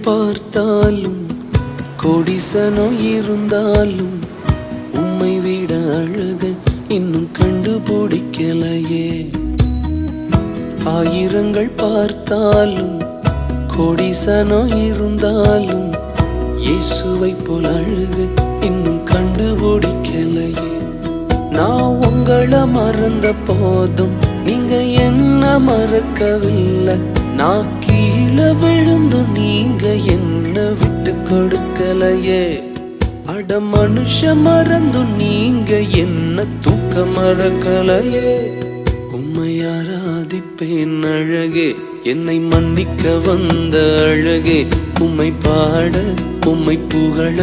பார்த்தாலும் கோடிசனோ இருந்தாலும் உம்மை விட அழக இன்னும் கண்டுபிடிக்கலையே. ஆயிரங்கள் பார்த்தாலும் கோடிசனோ இருந்தாலும் இயேசுவை போல் அழக இன்னும் கண்டுபிடிக்கலையே. நான் உங்களை மறந்த போதும் நீங்க என்ன மறக்கவில்லை. நான் கீழே விழுந்தும் நீங்க என்ன விட்டு கொடுக்கலையே. அட மனுஷ மறந்தும் நீங்க என்ன தூக்க மறக்கலையே. உம்மை ஆராதிப்பேன் அழகே, என்னை மன்னிக்க வந்த அழகே. உம்மை பாட உம்மை புகழ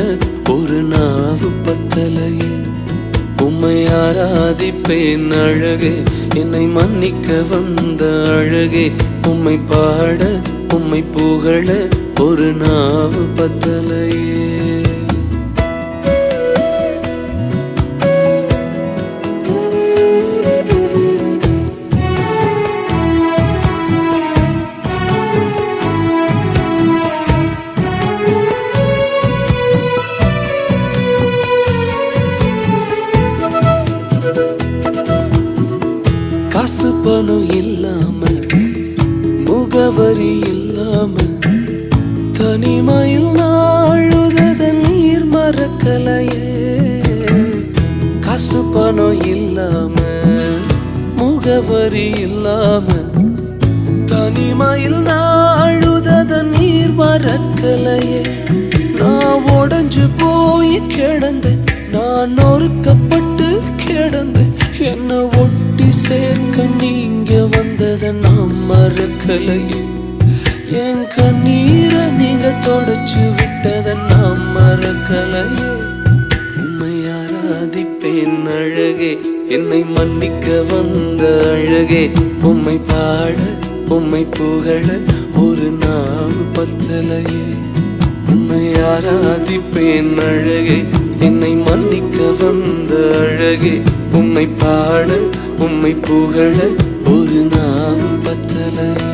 ஒரு நாவு பத்தலையே. உம்மை ஆராதிப்பேன் அழகே, என்னை மன்னிக்க வந்த அழகே. உம்மை பாட உம்மை புகழ ஒரு நாவு பத்தலையே. காசு பணம் இல்லாம முகவரி இல்லாம தனிமையில் நாழுத நீர் மறக்கலையே. காசு பணம் இல்லாம முகவரி இல்லாம தனிமையில் நாழுத நீர் மறக்கலையே. நான் உடைஞ்சு போய் கிடந்தேன், நான் நொறுக்கப்பட்டு கிடந்தேன். என்ன ஒட்டி சேர்க்க நீங்க வந்ததை நான் மறக்கலையே. என் கண்ணீரை நீங்க தொடச்சு விட்டதை நான் மறக்கலையே. உம்மை ஆராதிப்பேன் அழகே, என்னை மன்னிக்க வந்த அழகே. உம்மை பாட உம்மை புகழ ஒரு நாவு பத்தலையே. உம்மை ஆராதிப்பேன் அழகே, என்னை மன்னிக்க வந்த அழகே. உம்மை பாட உம்மை புகழ ஒரு நாவு பத்தலையே.